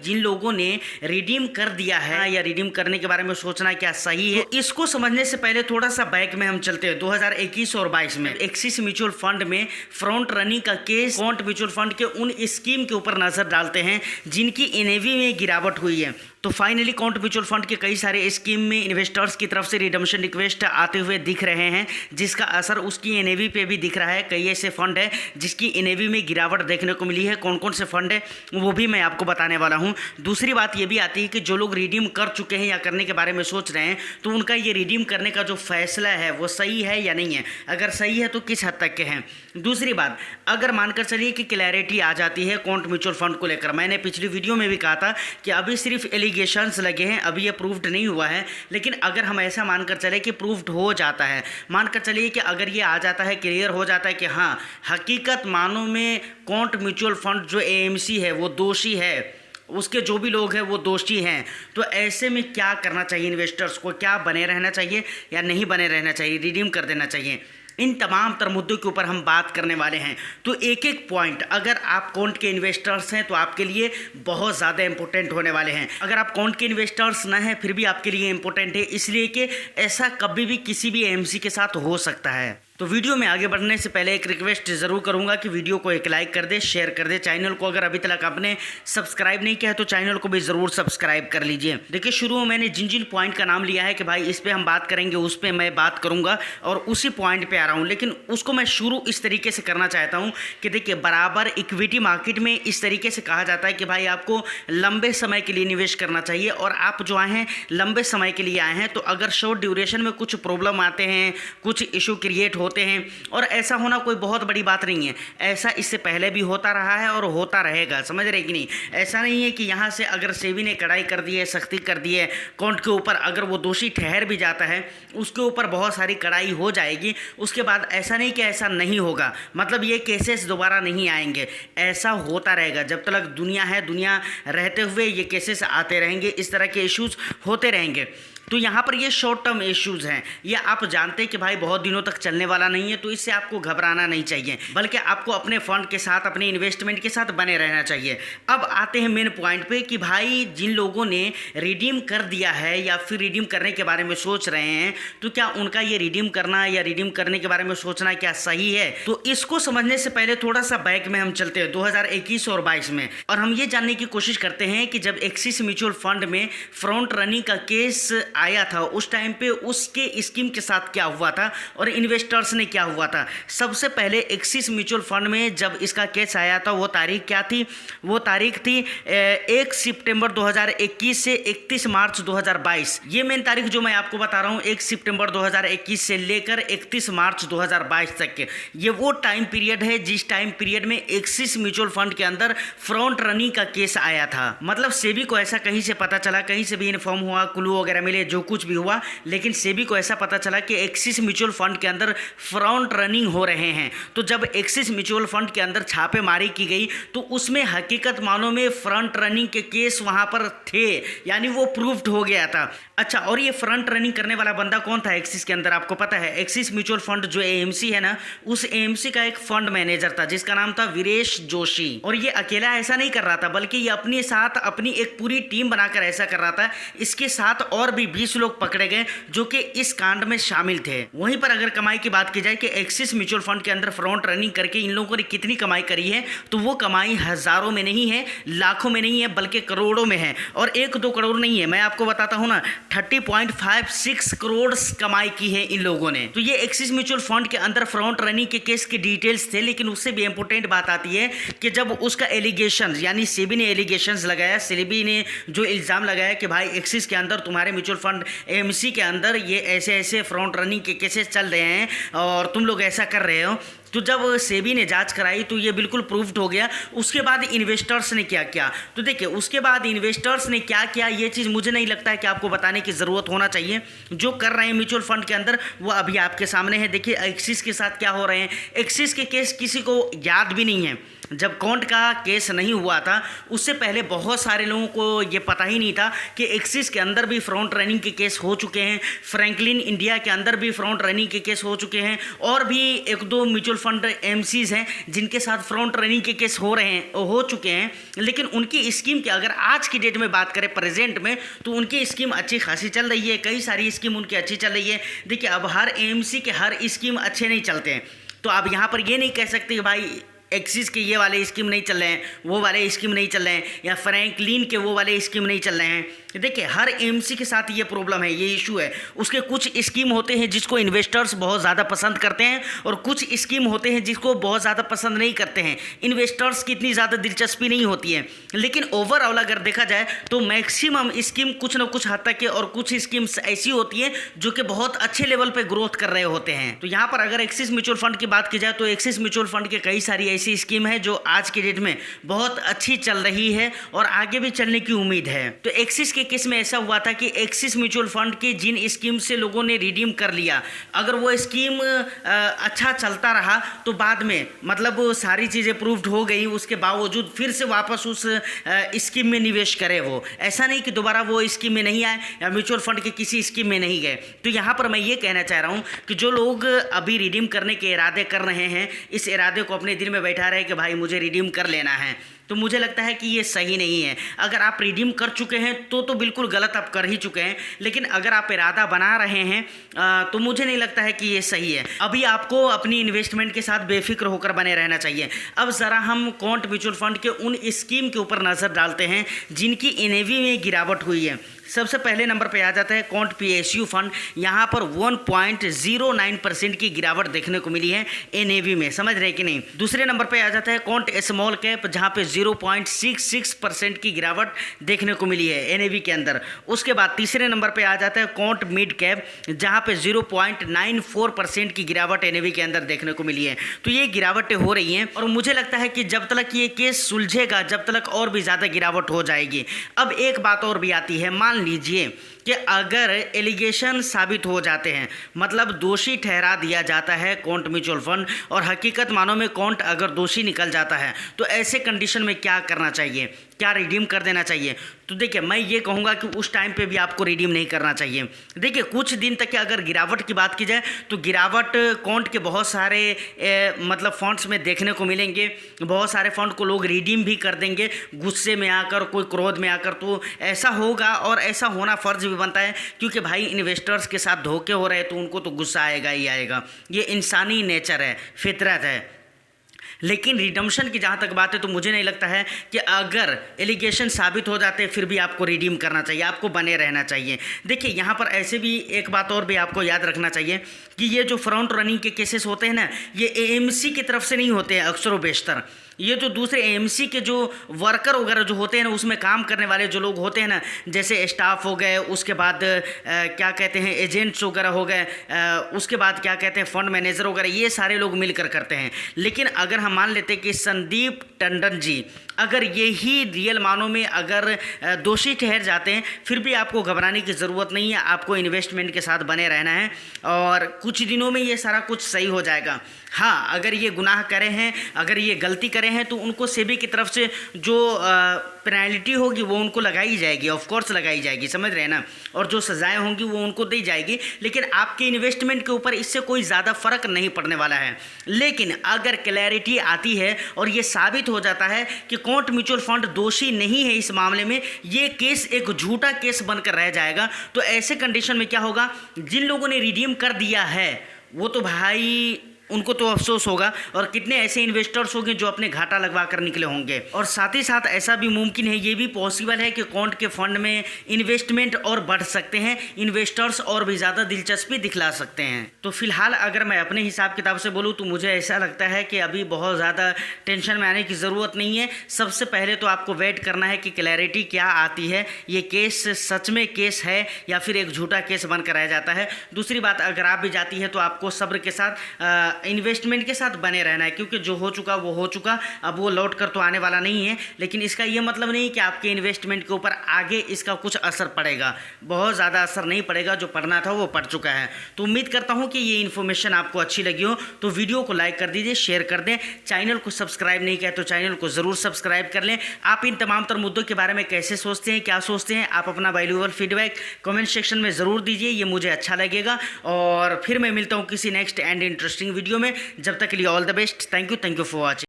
जिन लोगों ने रिडीम कर दिया है या रिडीम करने के बारे में सोचना क्या सही है, तो इसको समझने से पहले थोड़ा सा बैक में हम चलते हैं 2021 और 22 में एक्सिस म्यूचुअल फंड में फ्रंट रनिंग का केस क्वांट म्यूचुअल फंड के उन स्कीम के ऊपर नजर डालते हैं जिनकी एनएवी में गिरावट हुई है। तो फाइनली क्वांट म्यूचुअल फंड के कई सारे स्कीम में इन्वेस्टर्स की तरफ से रिडम्पशन रिक्वेस्ट आते हुए दिख रहे हैं, जिसका असर उसकी एनएवी पे भी दिख रहा है। कई ऐसे फंड है जिसकी एनएवी में गिरावट देखने को मिली है। कौन कौन से फंड है वो भी मैं आपको बताने वाला हूं। दूसरी बात ये भी आती है कि जो लोग रिडीम कर चुके हैं या करने के बारे में सोच रहे हैं, तो उनका ये रिडीम करने का जो फैसला है वो सही है या नहीं है। अगर सही है तो किस हद तक के हैं। दूसरी बात, अगर मानकर चलिए कि क्लैरिटी आ जाती है क्वांट म्यूचुअल फंड को लेकर, मैंने पिछली वीडियो में भी कहा था कि अभी सिर्फ एलिगेशंस लगे हैं, अभी ये प्रूव्ड नहीं हुआ है। लेकिन अगर हम ऐसा मानकर चले कि प्रूव्ड हो जाता है, मानकर चलिए कि अगर ये आ जाता है, क्लियर हो जाता है कि हाँ हकीकत मानों में क्वांट म्यूचुअल फंड जो एएमसी है वो दोषी है, उसके जो भी लोग हैं वो दोषी हैं, तो ऐसे में क्या करना चाहिए इन्वेस्टर्स को? क्या बने रहना चाहिए या नहीं बने रहना चाहिए, रिडीम कर देना चाहिए? इन तमाम तर मुद्दों के ऊपर हम बात करने वाले हैं। तो एक एक पॉइंट अगर आप क्वांट के इन्वेस्टर्स हैं तो आपके लिए बहुत ज़्यादा इंपॉर्टेंट होने वाले हैं। अगर आप क्वांट के इन्वेस्टर्स ना हैं फिर भी आपके लिए इंपॉर्टेंट है, इसलिए कि ऐसा कभी भी किसी भी एएमसी के साथ हो सकता है। तो वीडियो में आगे बढ़ने से पहले एक रिक्वेस्ट ज़रूर करूंगा कि वीडियो को एक लाइक कर दे, शेयर कर दे। चैनल को अगर अभी तक आपने सब्सक्राइब नहीं किया है तो चैनल को भी ज़रूर सब्सक्राइब कर लीजिए। देखिए, शुरू में मैंने जिन जिन पॉइंट का नाम लिया है कि भाई इस पर हम बात करेंगे, उस पर मैं बात करूंगा और उसी पॉइंट पे आ रहा हूं, लेकिन उसको मैं शुरू इस तरीके से करना चाहता हूं कि देखिए, बराबर इक्विटी मार्केट में इस तरीके से कहा जाता है कि भाई आपको लंबे समय के लिए निवेश करना चाहिए। और आप जो आए हैं लंबे समय के लिए आए हैं, तो अगर शॉर्ट ड्यूरेशन में कुछ प्रॉब्लम आते हैं, कुछ इशू क्रिएट होते हैं, और ऐसा होना कोई बहुत बड़ी बात नहीं है। ऐसा इससे पहले भी होता रहा है और होता रहेगा, समझ रहे कि नहीं? ऐसा नहीं है कि यहाँ से अगर सेबी ने कड़ाई कर दी है, सख्ती कर दी है क्वांट के ऊपर, अगर वो दोषी ठहर भी जाता है उसके ऊपर बहुत सारी कड़ाई हो जाएगी, उसके बाद ऐसा नहीं कि ऐसा नहीं होगा, मतलब ये केसेस दोबारा नहीं आएंगे। ऐसा होता रहेगा जब तक दुनिया है, दुनिया रहते हुए ये केसेस आते रहेंगे, इस तरह के इश्यूज होते रहेंगे। तो यहाँ पर ये शॉर्ट टर्म इश्यूज़ हैं, ये आप जानते हैं कि भाई बहुत दिनों तक चलने वाला नहीं है, तो इससे आपको घबराना नहीं चाहिए, बल्कि आपको अपने फंड के साथ, अपने इन्वेस्टमेंट के साथ बने रहना चाहिए। अब आते हैं मेन पॉइंट पे कि भाई जिन लोगों ने रिडीम कर दिया है या फिर रिडीम करने के बारे में सोच रहे हैं, तो क्या उनका ये रिडीम करना या रिडीम करने के बारे में सोचना क्या सही है? तो इसको समझने से पहले थोड़ा सा बैक में हम चलते हैं 2021 और 22 में, और हम ये जानने की कोशिश करते हैं कि जब एक्सिस म्यूचुअल फंड में फ्रंट रनिंग का केस आया था, उस टाइम पे उसके स्कीम के साथ क्या हुआ था और इन्वेस्टर्स ने क्या हुआ था। सबसे पहले एक्सिस म्यूचुअल फंड में जब इसका केस आया था, वो तारीख क्या थी? वो तारीख थी 1 सितंबर 2021 से 31 मार्च 2022। ये मेन तारीख जो मैं आपको बता रहा हूँ, 1 सितंबर 2021 से लेकर 31 मार्च 2022 तक के, ये वो टाइम पीरियड है जिस टाइम पीरियड में एक्सिस म्यूचुअल फंड के अंदर फ्रंट रनिंग का केस आया था। मतलब सेबी को ऐसा कहीं से पता चला, कहीं से भी इन्फॉर्म हुआ, क्लू वगैरह मिले, जो कुछ भी हुआ, लेकिन सेबी को ऐसा पता चला कि एक्सिस म्यूचुअल फंड के अंदर फ्रंट रनिंग हो रहे हैं। तो जब एक्सिस म्यूचुअल फंड के अंदर छापेमारी की गई तो उसमें हकीकत मानों में फ्रंट रनिंग के केस वहां पर थे, यानी वो प्रूव्ड हो गया था। अच्छा, और ये फ्रंट रनिंग करने वाला बंदा कौन था एक्सिस के अंदर? आपको पता है, एक्सिस म्यूचुअल फंड जो एएमसी है ना, उस एएमसी का एक फंड मैनेजर था जिसका नाम था वीरेश जोशी। और ये अकेला ऐसा नहीं कर रहा था, बल्कि ये अपने साथ अपनी एक पूरी टीम बनाकर ऐसा कर रहा था। इसके साथ और भी 20 लोग पकड़े गए जो कि इस कांड में शामिल थे। वहीं पर अगर कमाई की बात की जाए कि एक्सिस म्यूचुअल फंड के अंदर फ्रंट रनिंग करके इन लोगों ने कितनी कमाई करी है, तो वो कमाई हजारों में नहीं है, लाखों में नहीं है, बल्कि करोड़ों में है। और 1-2 करोड़ नहीं है, मैं आपको बताता हूं ना, 30.56 करोड़ कमाई की है इन लोगों ने। तो ये एक्सिस म्यूचुअल फंड के अंदर फ्रंट रनिंग के केस की डिटेल्स थे। लेकिन उससे भी इंपॉर्टेंट बात आती है कि जब उसका एलिगेशन, यानी सेबी ने एलिगेशंस लगाया, सेबी ने जो इल्जाम लगाया कि भाई एक्सिस के अंदर तुम्हारे म्यूचुअल फंड एएमसी के अंदर ये ऐसे ऐसे फ्रंट रनिंग के केसेस चल रहे हैं और तुम लोग ऐसा कर रहे हो, तो जब सेबी ने जांच कराई तो ये बिल्कुल प्रूव्ड हो गया। उसके बाद इन्वेस्टर्स ने क्या किया? तो देखिए, उसके बाद इन्वेस्टर्स ने क्या किया, ये चीज़ मुझे नहीं लगता है कि आपको बताने की ज़रूरत होना चाहिए। जो कर रहे हैं म्यूचुअल फंड के अंदर वो अभी आपके सामने है। देखिए एक्सिस के साथ क्या हो रहे हैं, एक्सिस के केस किसी को याद भी नहीं है। जब कॉन्ट का केस नहीं हुआ था उससे पहले बहुत सारे लोगों को ये पता ही नहीं था कि एक्सिस के अंदर भी फ्रंट रनिंग के केस हो चुके हैं, फ्रैंकलिन इंडिया के अंदर भी फ्रंट रनिंग के केस हो चुके हैं, और भी एक दो म्यूचुअल फंड एमसीज हैं जिनके साथ फ्रंट रनिंग के केस हो चुके हैं। लेकिन उनकी स्कीम की अगर आज की डेट में बात करें प्रेजेंट में, तो उनकी स्कीम अच्छी खासी चल रही है, कई सारी स्कीम उनकी अच्छी चल रही है। देखिए अब हर एएमसी के हर स्कीम अच्छे नहीं चलते हैं, तो आप यहाँ पर ये नहीं कह सकते कि भाई एक्सिस के ये वाले स्कीम नहीं चल रहे हैं, वो वाले स्कीम नहीं चल रहे हैं, या फ्रैंकलिन के वो वाले स्कीम नहीं चल रहे हैं। देखिए हर एएमसी के साथ ये प्रॉब्लम है, ये इशू है। उसके कुछ स्कीम होते हैं जिसको इन्वेस्टर्स बहुत ज़्यादा पसंद करते हैं, और कुछ स्कीम होते हैं जिसको बहुत ज़्यादा पसंद नहीं करते हैं, इन्वेस्टर्स की इतनी ज़्यादा दिलचस्पी नहीं होती है। लेकिन ओवरऑल अगर देखा जाए तो मैक्सिमम स्कीम कुछ ना कुछ हद तक के, और कुछ स्कीम्स ऐसी होती हैं जो कि बहुत अच्छे लेवल पर ग्रोथ कर रहे होते हैं। तो यहाँ पर अगर एक्सिस म्यूचुअल फंड की बात की जाए तो एक्सिस म्यूचुअल फंड के कई सारी ऐसी स्कीम है जो आज की डेट में बहुत अच्छी चल रही है और आगे भी चलने की उम्मीद है। तो एक्सिस के केस में ऐसा हुआ था कि एक्सिस म्यूचुअल फंड के जिन स्कीम से लोगों ने रिडीम कर लिया, अगर वो स्कीम अच्छा चलता रहा तो बाद में मतलब सारी चीज़ें प्रूव्ड हो गई, उसके बावजूद फिर से वापस उस स्कीम में निवेश करे। वो ऐसा नहीं कि दोबारा वो स्कीम में नहीं आए या म्यूचुअल फंड के किसी स्कीम में नहीं गए। तो यहाँ पर मैं ये कहना चाह रहा हूँ कि जो लोग अभी रिडीम करने के इरादे कर रहे हैं, इस इरादे को अपने दिल में बैठा रहे कि भाई मुझे रिडीम कर लेना है, तो मुझे लगता है कि ये सही नहीं है। अगर आप रिडीम कर चुके हैं तो बिल्कुल गलत आप कर ही चुके हैं, लेकिन अगर आप इरादा बना रहे हैं तो मुझे नहीं लगता है कि ये सही है। अभी आपको अपनी इन्वेस्टमेंट के साथ बेफिक्र होकर बने रहना चाहिए। अब ज़रा हम क्वांट म्यूचुअल फंड के उन स्कीम के ऊपर नज़र डालते हैं जिनकी एनएवी में गिरावट हुई है। सबसे पहले नंबर पे आ जाता है क्वांट पीएसयू फंड। यहाँ पर 1.09% की गिरावट देखने को मिली है एनएवी में, समझ रहे कि नहीं। दूसरे नंबर पे आ जाता है क्वांट स्मॉल कैप, जहाँ पे 0.66% की गिरावट देखने को मिली है एनएवी के अंदर। उसके बाद तीसरे नंबर पे आ जाता है क्वांट मिड कैप, जहाँ पे 0.94% की गिरावट एनएवी के अंदर देखने को मिली है। तो ये गिरावटें हो रही हैं और मुझे लगता है कि जब तक ये केस सुलझेगा जब तक और भी ज़्यादा गिरावट हो जाएगी। अब एक बात और भी आती है, मान लीजिए कि अगर एलिगेशन साबित हो जाते हैं, मतलब दोषी ठहरा दिया जाता है क्वांट म्यूचुअल फंड, और हकीकत मानो में क्वांट अगर दोषी निकल जाता है, तो ऐसे कंडीशन में क्या करना चाहिए, क्या रिडीम कर देना चाहिए? तो देखिए मैं ये कहूँगा कि उस टाइम पे भी आपको रिडीम नहीं करना चाहिए। देखिए कुछ दिन तक की अगर गिरावट की बात की जाए तो गिरावट क्वांट के बहुत सारे मतलब फंड्स में देखने को मिलेंगे। बहुत सारे फंड को लोग रिडीम भी कर देंगे गुस्से में आकर, कोई क्रोध में आकर। तो ऐसा होगा और ऐसा होना फ़र्ज भी बनता है, क्योंकि भाई इन्वेस्टर्स के साथ धोखे हो रहे हैं तो उनको तो गुस्सा आएगा ही आएगा। ये इंसानी नेचर है, फितरत है। लेकिन रिडम्पशन की जहाँ तक बात है तो मुझे नहीं लगता है कि अगर एलिगेशन साबित हो जाते फिर भी आपको रिडीम करना चाहिए, आपको बने रहना चाहिए। देखिए यहाँ पर ऐसे भी एक बात और भी आपको याद रखना चाहिए कि ये जो फ्रंट रनिंग के केसेस होते हैं ना, ये एएमसी की तरफ से नहीं होते हैं अक्सर व बेशतर। ये जो दूसरे एएमसी के जो वर्कर वगैरह जो होते हैं ना, उसमें काम करने वाले जो लोग होते हैं ना, जैसे स्टाफ हो गए, उसके बाद क्या कहते हैं एजेंट्स वगैरह हो गए, उसके बाद क्या कहते हैं फंड मैनेजर वगैरह, ये सारे लोग मिलकर करते हैं। लेकिन अगर हम मान लेते हैं कि संदीप टंडन जी अगर यही रियल मानों में अगर दोषी ठहर जाते हैं, फिर भी आपको घबराने की ज़रूरत नहीं है। आपको इन्वेस्टमेंट के साथ बने रहना है और कुछ दिनों में ये सारा कुछ सही हो जाएगा। हाँ, अगर ये गुनाह करे हैं, अगर ये गलती करे हैं, तो उनको सेबी की तरफ से जो पेनल्टी होगी वो उनको लगाई जाएगी, ऑफ कोर्स लगाई जाएगी, समझ रहे हैं ना। और जो सज़ाएं होंगी वो उनको दी जाएगी। लेकिन आपके इन्वेस्टमेंट के ऊपर इससे कोई ज़्यादा फ़र्क नहीं पड़ने वाला है। लेकिन अगर क्लैरिटी आती है और ये साबित हो जाता है कि क्वांट म्यूचुअल फंड दोषी नहीं है इस मामले में, ये केस एक झूठा केस बनकर रह जाएगा। तो ऐसे कंडीशन में क्या होगा, जिन लोगों ने रिडीम कर दिया है वो तो भाई उनको तो अफसोस होगा, और कितने ऐसे इन्वेस्टर्स होंगे जो अपने घाटा लगवा कर निकले होंगे। और साथ ही साथ ऐसा भी मुमकिन है, ये भी पॉसिबल है कि क्वांट के फंड में इन्वेस्टमेंट और बढ़ सकते हैं, इन्वेस्टर्स और भी ज़्यादा दिलचस्पी दिखला सकते हैं। तो फिलहाल अगर मैं अपने हिसाब किताब से बोलूँ तो मुझे ऐसा लगता है कि अभी बहुत ज़्यादा टेंशन में आने की ज़रूरत नहीं है। सबसे पहले तो आपको वेट करना है कि क्लैरिटी क्या आती है, ये केस सच में केस है या फिर एक झूठा केस बनकर रह जाता है। दूसरी बात, अगर आप भी जाती है तो आपको सब्र के साथ इन्वेस्टमेंट के साथ बने रहना है, क्योंकि जो हो चुका वो हो चुका, अब वो लौट कर तो आने वाला नहीं है। लेकिन इसका ये मतलब नहीं कि आपके इन्वेस्टमेंट के ऊपर आगे इसका कुछ असर पड़ेगा, बहुत ज़्यादा असर नहीं पड़ेगा, जो पढ़ना था वो पढ़ चुका है। तो उम्मीद करता हूँ कि ये इन्फॉर्मेशन आपको अच्छी लगी हो, तो वीडियो को लाइक कर दीजिए, शेयर कर दें। चैनल को सब्सक्राइब नहीं किया तो चैनल को ज़रूर सब्सक्राइब कर लें। आप इन तमाम तर मुद्दों के बारे में कैसे सोचते हैं, क्या सोचते हैं, आप अपना वैल्यूएबल फीडबैक कमेंट सेक्शन में ज़रूर दीजिए, ये मुझे अच्छा लगेगा। और फिर मैं मिलता हूँ किसी नेक्स्ट एंड इंटरेस्टिंग वीडियो में। जब तक के लिए all the best, thank you for watching.